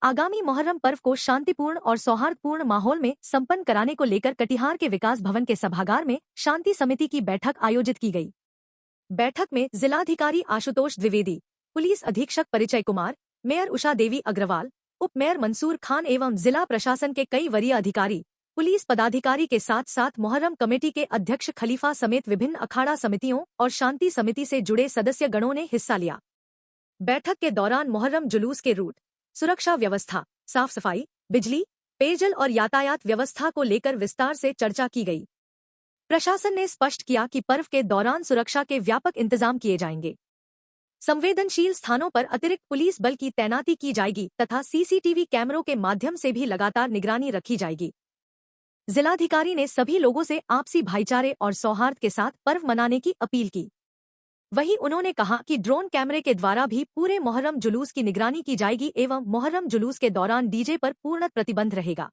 आगामी मुहर्रम पर्व को शांतिपूर्ण और सौहार्दपूर्ण माहौल में संपन्न कराने को लेकर कटिहार के विकास भवन के सभागार में शांति समिति की बैठक आयोजित की गई। बैठक में जिलाधिकारी आशुतोष द्विवेदी, पुलिस अधीक्षक परिचय कुमार, मेयर उषा देवी अग्रवाल, उप मेयर मंसूर खान एवं जिला प्रशासन के कई वरीय अधिकारी, पुलिस पदाधिकारी के साथ साथ मुहर्रम कमेटी के अध्यक्ष खलीफा समेत विभिन्न अखाड़ा समितियों और शांति समिति से जुड़े सदस्य गणों ने हिस्सा लिया। बैठक के दौरान मुहर्रम जुलूस के रूट, सुरक्षा व्यवस्था, साफ सफाई, बिजली, पेयजल और यातायात व्यवस्था को लेकर विस्तार से चर्चा की गई। प्रशासन ने स्पष्ट किया कि पर्व के दौरान सुरक्षा के व्यापक इंतजाम किए जाएंगे। संवेदनशील स्थानों पर अतिरिक्त पुलिस बल की तैनाती की जाएगी तथा सीसीटीवी कैमरों के माध्यम से भी लगातार निगरानी रखी जाएगी। जिलाधिकारी ने सभी लोगों से आपसी भाईचारे और सौहार्द के साथ पर्व मनाने की अपील की। वहीं उन्होंने कहा कि ड्रोन कैमरे के द्वारा भी पूरे मुहर्रम जुलूस की निगरानी की जाएगी एवं मुहर्रम जुलूस के दौरान डीजे पर पूर्ण प्रतिबंध रहेगा।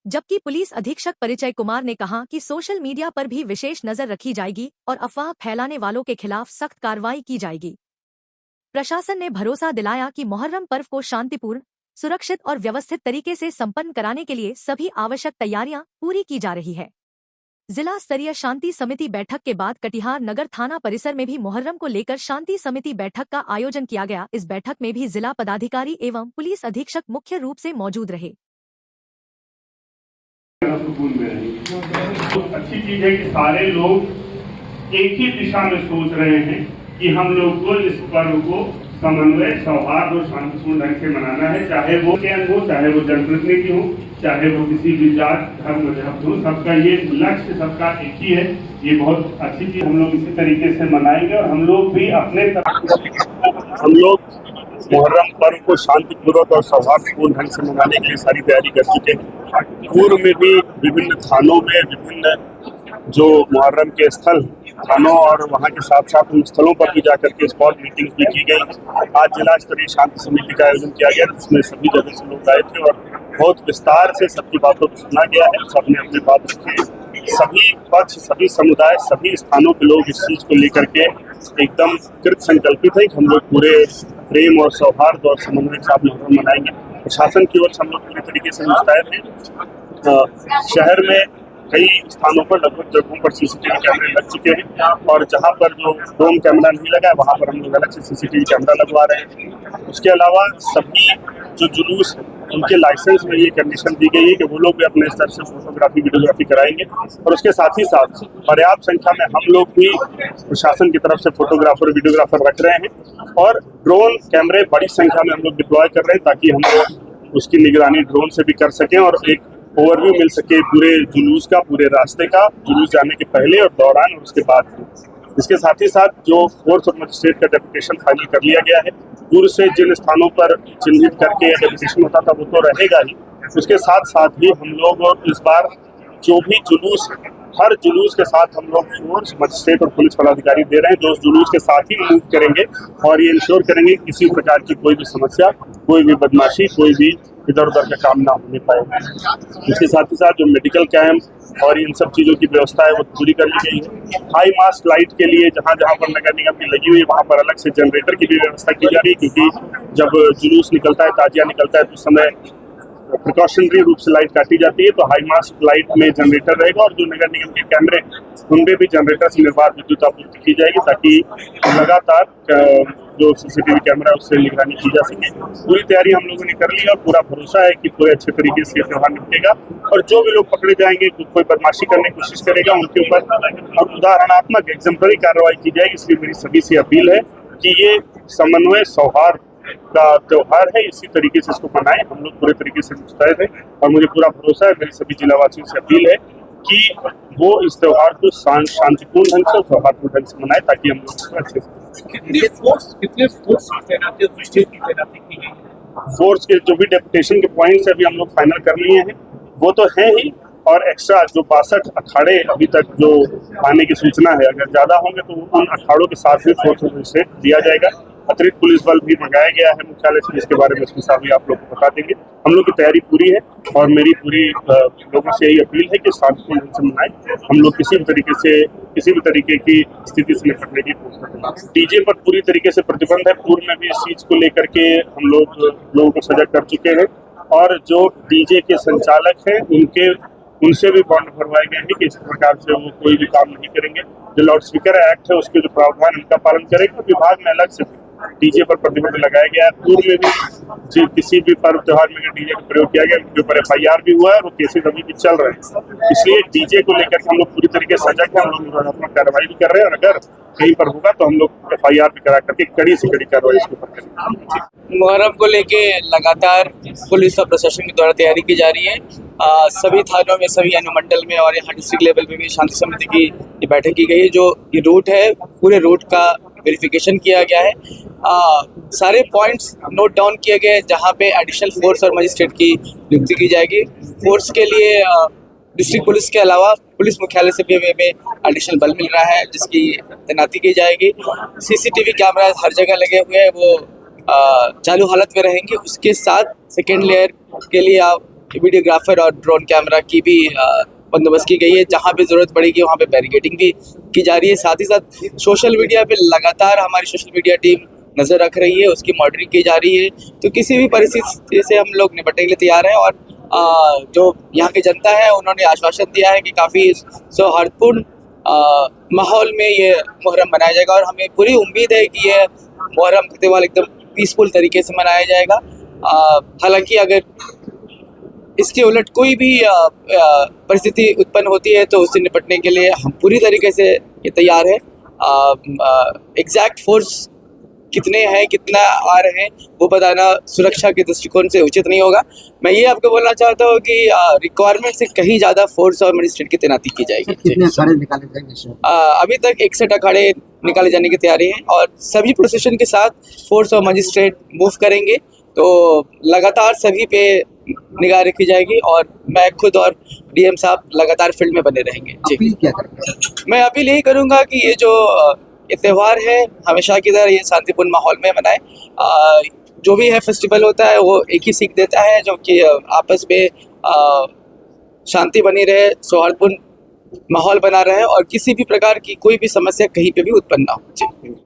जबकि पुलिस अधीक्षक परिचय कुमार ने कहा कि सोशल मीडिया पर भी विशेष नजर रखी जाएगी और अफवाह फैलाने वालों के खिलाफ सख्त कार्रवाई की जाएगी। प्रशासन ने भरोसा दिलाया कि मुहर्रम पर्व को शांतिपूर्ण, सुरक्षित और व्यवस्थित तरीके से संपन्न कराने के लिए सभी आवश्यक तैयारियां पूरी की जा रही है। जिला स्तरीय शांति समिति बैठक के बाद कटिहार नगर थाना परिसर में भी मुहर्रम को लेकर शांति समिति बैठक का आयोजन किया गया। इस बैठक में भी जिला पदाधिकारी एवं पुलिस अधीक्षक मुख्य रूप से मौजूद रहे। अच्छी चीज है कि सारे लोग एक ही दिशा में सोच रहे हैं कि हम लोग को इस पर्व को समन्वय, सौहार्द और शांतिपूर्ण ढंग से मनाना है। चाहे वो कैन हो, चाहे वो जनप्रतिनिधि हो, चाहे वो किसी भी जात, धर्म, मजहब हो, सबका ये लक्ष्य सबका एक ही है। ये बहुत अच्छी चीज, हम लोग इसी तरीके से मनाएंगे और हम लोग भी अपने हम लोग मुहर्रम पर्व को शांतिपूर्वक और सौहार्दपूर्ण ढंग से मनाने के लिए सारी तैयारी कर चुके हैं। पूर्व में भी विभिन्न थानों में विभिन्न जो मुहर्रम के स्थल थानों और वहाँ के साथ साथ उन स्थलों पर भी जाकर के स्पॉट मीटिंग्स भी की गई। आज जिला स्तरीय शांति समिति का आयोजन किया गया, जिसमें सभी जगह से लोग आए थे और बहुत विस्तार से सबकी बातों को सुना गया है। सबने अपनी बात रखी। सभी पक्ष, सभी समुदाय, सभी स्थानों के लोग इस चीज को लेकर के एकदम कृत संकल्पित है कि हम लोग पूरे प्रेम और सौहार्द और समन्वय के साथ मुहर्रम मनाएंगे। प्रशासन की ओर से हम लोग पूरी तरीके से मुस्तैद हैं। शहर में कई स्थानों पर लगभग जगहों पर सीसीटीवी कैमरे लग चुके हैं और जहां पर जो ड्रोन कैमरा नहीं लगा है वहां पर हम लोग अलग से सीसीटीवी कैमरा लगवा रहे हैं। उसके अलावा सभी जो जुलूस उनके लाइसेंस में ये कंडीशन दी गई है कि वो लोग भी अपने स्तर से फोटोग्राफी, वीडियोग्राफी कराएंगे और उसके साथ ही साथ पर्याप्त संख्या में हम लोग भी प्रशासन की तरफ से फोटोग्राफर, वीडियोग्राफर रख रहे हैं और ड्रोन कैमरे बड़ी संख्या में हम लोग डिप्लॉय कर रहे हैं ताकि हम लोग उसकी निगरानी ड्रोन से भी कर सकें और एक ओवरव्यू मिल सके पूरे जुलूस का, पूरे रास्ते का, जुलूस जाने के पहले और दौरान और उसके बाद। इसके साथ ही साथ जो फोर्स और मजिस्ट्रेट का डेपुटेशन फाइनल कर लिया गया है, पूर्व से जिन स्थानों पर चिन्हित करके डेपुटेशन होता था वो तो रहेगा ही। उसके साथ साथ भी हम लोग और इस बार जो भी जुलूस, हर जुलूस के साथ हम लोग फोर्स, मजिस्ट्रेट और पुलिस पदाधिकारी दे रहे हैं जो उस जुलूस के साथ ही मूव करेंगे और ये इंश्योर करेंगे किसी प्रकार की कोई भी समस्या, कोई भी बदमाशी, कोई भी इधर उधर का काम ना होने पाए। इसके साथ ही साथ जो मेडिकल कैंप और इन सब चीज़ों की व्यवस्था है वो पूरी कर ली गई है। हाई मास्ट लाइट के लिए जहाँ जहाँ पर नगर निगम की लगी हुई है वहाँ पर अलग से जनरेटर की भी व्यवस्था की जा रही है, क्योंकि जब जुलूस निकलता है, ताजिया निकलता है तो उस समय प्रिकॉशनरी रूप से लाइट काटी जाती है। तो हाई मास्ट लाइट में जनरेटर रहेगा और जो नगर निगम के कैमरे उनमें भी जनरेटर से निर्बाध विद्युत आपूर्ति की जाएगी ताकि लगातार जो सीसीटीवी कैमरा है उससे निगरानी की जा सके। पूरी तैयारी हम लोगों ने कर ली और पूरा भरोसा है कि पूरे अच्छे तरीके से त्यौहार निपटेगा और जो भी लोग पकड़े जाएंगे, कोई बदमाशी करने की कोशिश करेगा, उनके ऊपर और उदाहरणात्मक एग्जाम्पलरी कार्रवाई की जाएगी। इसलिए मेरी सभी से अपील है कि ये समन्वय, सौहार्द का त्योहार है, इसी तरीके से इसको मनाएं। हम लोग पूरे तरीके से मुस्तैद हैं और मुझे पूरा भरोसा है, मेरी सभी जिलावासियों से अपील है कि वो इस त्योहार को शांतिपूर्ण ढंग से, सौहार्दपूर्ण ढंग से मनाएं ताकि हम लोग अच्छे से। फोर्स के जो भी डेपुटेशन के पॉइंट्स अभी हम लोग फाइनल कर लिए हैं वो तो हैं ही, और एक्स्ट्रा जो 62 अखाड़े अभी तक जो आने की सूचना है, अगर ज्यादा होंगे तो उन अखाड़ों के साथ भी फोर्स मजिस्ट्रेट दिया जाएगा। अतिरिक्त पुलिस बल भी मंगाया गया है मुख्यालय से, जिसके बारे में इसमें साथ आप लोग को बता देंगे। हम लोग की तैयारी पूरी है और मेरी पूरी लोगों से यही अपील है कि शांतिपूर्ण ढंग से मनाएं। हम लोग किसी भी तरीके की स्थिति से निपटने की कोशिश करें। डीजे पर पूरी तरीके से प्रतिबंध है। पूर्व में भी इस चीज को लेकर के हम लोगों को सजग कर चुके हैं और जो डीजे के संचालक हैं उनसे भी बॉन्ड भरवाए गए हैं कि इस प्रकार से वो कोई भी काम नहीं करेंगे। जो लाउड स्पीकर एक्ट है उसके जो प्रावधान उनका पालन करेंगे। विभाग में अलग से डीजे पर प्रतिबंध लगाया गया है। पूर्व में भी किसी भी पर्व त्योहार में डीजे का प्रयोग किया गया, उनके ऊपर FIR भी हुआ है और केसेज अभी भी चल रहे हैं। इसलिए डीजे को लेकर के हम लोग पूरी तरीके से सजग हैं। हम लोग अपना कार्रवाई भी कर रहे हैं और अगर कहीं पर होगा तो हम लोग FIR भी करा करके कड़ी से कड़ी कार्रवाई इसके ऊपर करेंगे। मुहर्रम को लेके लगातार पुलिस और प्रशासन के द्वारा तैयारी की जा रही है। सभी थानों में, सभी अनुमंडल में और यहाँ डिस्ट्रिक्ट लेवल पे भी शांति समिति की ये बैठक की गई है। जो ये रूट है, पूरे रूट का वेरिफिकेशन किया गया है। सारे पॉइंट्स नोट डाउन किए गए जहाँ पे एडिशनल फोर्स और मजिस्ट्रेट की नियुक्ति की जाएगी। फोर्स के लिए डिस्ट्रिक्ट पुलिस के अलावा पुलिस मुख्यालय से भी हमें एडिशनल बल मिल रहा है, जिसकी तैनाती की जाएगी। CCTV कैमरा हर जगह लगे हुए हैं, वो चालू हालत में रहेंगे। उसके साथ सेकेंड लेयर के लिए वीडियोग्राफर और ड्रोन कैमरा की भी बंदोबस्त की गई है। जहाँ पे ज़रूरत पड़ेगी वहाँ पे बैरिकेडिंग भी की जा रही है। साथ ही साथ सोशल मीडिया पे लगातार हमारी सोशल मीडिया टीम नज़र रख रही है, उसकी मॉनिटरिंग की जा रही है। तो किसी भी परिस्थिति से हम लोग निपटने के लिए तैयार हैं और जो यहाँ की जनता है उन्होंने आश्वासन दिया है कि काफ़ी सौहार्दपूर्ण माहौल में ये मुहर्रम मनाया जाएगा और हमें पूरी उम्मीद है कि ये मुहर्रम का त्यौहार एकदम पीसफुल तरीके से मनाया जाएगा। हालांकि अगर इसके उलट कोई भी परिस्थिति उत्पन्न होती है तो उससे निपटने के लिए हम पूरी तरीके से ये तैयार है। एग्जैक्ट फोर्स कितने हैं, कितना आ रहे हैं, वो बताना सुरक्षा के दृष्टिकोण से उचित नहीं होगा। मैं ये आपको बोलना चाहता हूँ कि रिक्वायरमेंट से कहीं ज़्यादा फोर्स और मजिस्ट्रेट की तैनाती की जाएगी। कितने अखाड़े निकाले जाएंगे? अभी तक 61 अखाड़े निकाले जाने की तैयारी है और सभी प्रोसेशन के साथ फोर्स और मजिस्ट्रेट मूव करेंगे। तो लगातार सभी पे निगाह रखी जाएगी और मैं खुद और DM साहब लगातार फील्ड में बने रहेंगे। अपील क्या करेंगे? मैं अपील यही करूँगा कि ये जो ये त्यौहार है हमेशा की तरह ये शांतिपूर्ण माहौल में मनाएं। जो भी है फेस्टिवल होता है वो एक ही सीख देता है, जो कि आपस में शांति बनी रहे, सौहार्दपूर्ण माहौल बना रहे और किसी भी प्रकार की कोई भी समस्या कहीं पे भी उत्पन्न ना हो।